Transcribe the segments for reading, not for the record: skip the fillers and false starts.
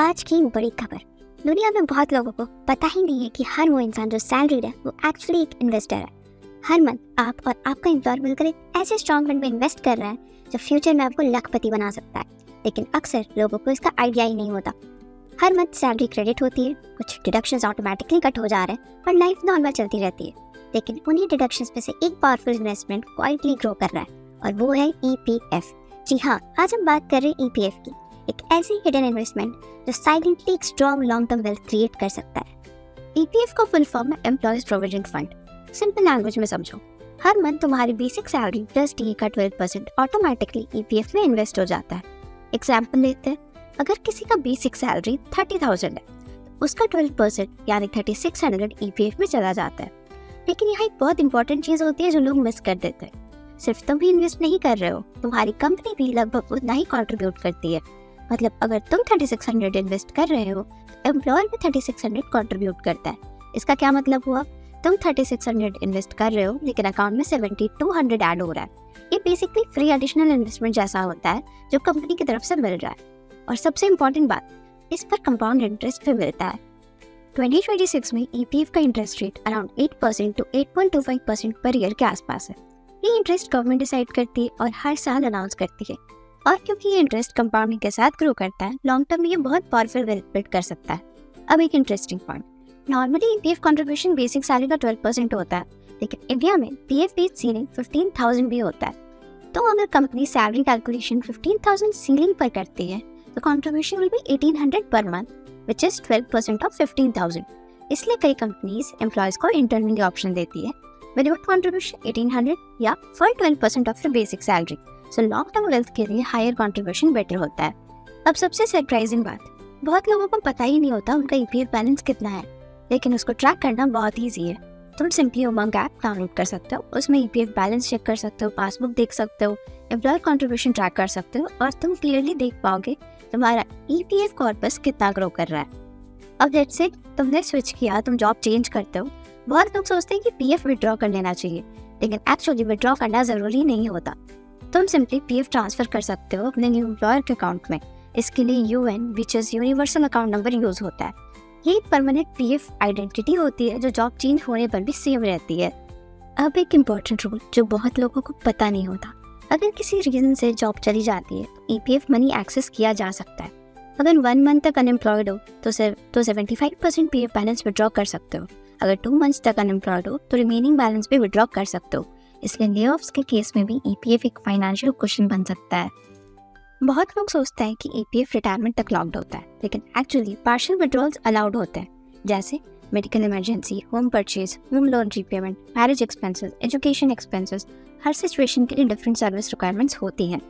आज की बड़ी खबर। दुनिया में बहुत लोगों को पता ही नहीं है कि हर वो इंसान जो सैलरीड है वो एक्चुअली एक इन्वेस्टर है। हर मंथ आप और आपका एम्प्लॉयर मिलकर एक ऐसे स्ट्रॉन्ग फंड में इन्वेस्ट कर रहे हैं जो फ्यूचर में आपको लखपति बना सकता है, लेकिन अक्सर लोगों को इसका आइडिया ही नहीं होता। हर मंथ सैलरी क्रेडिट होती है, कुछ डिडक्शंस ऑटोमेटिकली कट हो जा रहे हैं और लाइफ नॉर्मल चलती रहती है, लेकिन उन्हीं डिडक्शंस में से एक पावरफुल इन्वेस्टमेंट क्वाइटली ग्रो कर रहा है और वो है EPF। जी हाँ, आज हम बात कर रहे हैं EPF की, एक ऐसी हिडन इन्वेस्टमेंट जो साइलेंटली एक strong long term wealth create कर सकता है। EPF का फुल फॉर्म है employees provident fund. Simple language में समझो, हर मंथ तुम्हारी बेसिक सैलरी प्लस DA का 12% ऑटोमेटिकली EPF में इन्वेस्ट हो जाता है। एग्जाम्पल लेते हैं, अगर किसी का बेसिक सैलरी 30,000 है तो उसका 12% यानी 3600 EPF में चला जाता है। लेकिन यहाँ एक बहुत इंपॉर्टेंट चीज़ होती है जो लोग मिस कर देते हैं। सिर्फ तुम ही इन्वेस्ट नहीं कर रहे हो, तुम्हारी कंपनी भी लगभग उतना ही कंट्रीब्यूट करती है। मतलब अगर तुम 3600 इन्वेस्ट कर रहे हो तो एम्प्लॉयर भी 3600 कंट्रीब्यूट करता है। इसका क्या मतलब हुआ, तुम 3600 इन्वेस्ट कर रहे हो लेकिन अकाउंट में 7200 ऐड हो रहा है। ये बेसिकली फ्री एडिशनल इन्वेस्टमेंट जैसा होता है जो कंपनी की तरफ से मिल रहा है। और सबसे इम्पोर्टेंट बात, इस पर कंपाउंड इंटरेस्ट भी मिलता है। 2026 में EPF का interest rate around 8% to 8.25% per year के आसपास है। ये इंटरेस्ट गवर्नमेंट डिसाइड करती है और हर साल अनाउंस करती है। और क्योंकि ये इंटरेस्ट कंपाउंडिंग के साथ ग्रो करता है, लॉन्ग टर्म में ये बहुत पावरफुल वेल्थ बिल्ड कर सकता है। अब एक interesting point, normally EPF contribution basic salary का 12% होता है, लेकिन इंडिया में PF बेस्ड सीलिंग 15,000 भी होता है। तो अगर कंपनी सैलरी कैलकुलेशन 15,000 सीलिंग पर करती है तो contribution will be 1800 per month, which is 12% of 15,000। इसलिए कई कंपनीज एम्प्लॉयज को इंटरनली ऑप्शन देती है विदाउट कंट्रीब्यूशन 1800 या for 12% of the basic salary. So long term wealth के लिए हायर कंट्रीब्यूशन बेटर होता है। अब सबसे सरप्राइजिंग बात, बहुत लोगों को पता ही नहीं होता उनका EPF बैलेंस कितना है, लेकिन उसको ट्रैक करना बहुत ईजी है। तुम सिंपली उमंग ऐप डाउनलोड कर सकते हो, उसमें EPF बैलेंस चेक कर सकते हो, पासबुक देख सकते हो, एम्प्लॉयर कंट्रीब्यूशन ट्रैक कर सकते हो और तुम क्लियरली देख पाओगे तुम्हारा EPF कॉर्पस कितना ग्रो कर रहा है। अब लेट्स से तुमने स्विच किया, तुम जॉब चेंज करते हो। बहुत लोग सोचते हैं कि PF विड्रॉ कर लेना चाहिए, लेकिन एक्चुअली विड्रॉ करना ज़रूरी नहीं होता। तुम सिंपली PF ट्रांसफ़र कर सकते हो अपने न्यू एम्प्लॉयर के अकाउंट में। इसके लिए UN which is universal account number use होता है। ये एक परमानेंट PF आइडेंटिटी होती है जो जॉब चेंज होने पर भी सेम रहती है। अब एक इम्पॉर्टेंट रूल जो बहुत लोगों को पता नहीं होता, अगर किसी रीज़न से जॉब चली जाती है तो EPF मनी एक्सेस किया जा सकता है। अगर 1 मंथ तक अनएम्प्लॉयड हो तो 75% PF बैलेंस विड्रॉ कर सकते हो। अगर 2 मंथ्स तक अनएम्प्लॉयड हो तो रिमेनिंग बैलेंस भी विड्रॉ कर सकते हो। इसलिए ले-ऑफ्स के केस में भी EPF एक फाइनेंशियल क्वेश्चन बन सकता है। बहुत लोग सोचते हैं कि EPF रिटायरमेंट तक लॉक्ड होता है, लेकिन एक्चुअली पार्शियल विड्रॉल्स अलाउड होते हैं, जैसे medical emergency, home purchase, home loan repayment, marriage expenses, education expenses. हर सिचुएशन के लिए डिफरेंट सर्विस रिक्वायरमेंट्स होती हैं।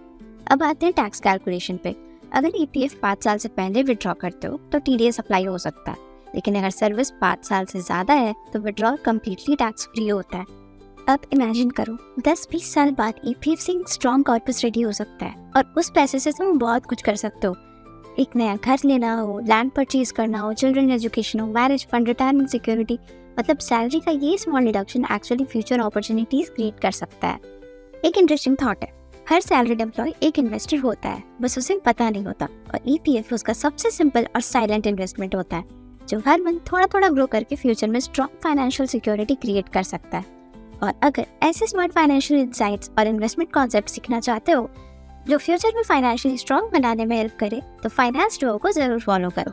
अब आते हैं टैक्स कैलकुलेशन पे। अगर EPF 5 साल से पहले विड्रॉ करते हो तो TDS अप्लाई हो सकता है, लेकिन अगर सर्विस 5 साल से ज़्यादा है तो विड्रॉल कम्प्लीटली टैक्स फ्री होता है। अब इमेजिन करो 10-20 साल बाद EPF से स्ट्रॉन्ग कॉर्पस रेडी हो सकता है और उस पैसे से तुम बहुत कुछ कर सकते हो। एक नया घर लेना हो, लैंड परचेज करना हो, चिल्ड्रन एजुकेशन हो, मैरिज फंड, रिटायरमेंट सिक्योरिटी। मतलब सैलरी का ये small deduction actually future opportunities create कर सकता है। एक इंटरेस्टिंग थॉट है, हर सैलरीड एम्प्लॉय एक इन्वेस्टर होता है, बस उसे पता नहीं होता। और EPF उसका सबसे सिंपल और साइलेंट इन्वेस्टमेंट होता है जो हर मंथ थोड़ा थोड़ा ग्रो करके फ्यूचर में स्ट्रॉन्ग फाइनेंशियल सिक्योरिटी क्रिएट कर सकता है। और अगर ऐसे स्मार्ट फाइनेंशियल इंसाइट्स और इन्वेस्टमेंट कॉन्सेप्ट सीखना चाहते हो जो फ्यूचर में फाइनेंशियली स्ट्रॉन्ग बनाने में हेल्प करे, तो फाइनेंस डुओ को जरूर फॉलो करो।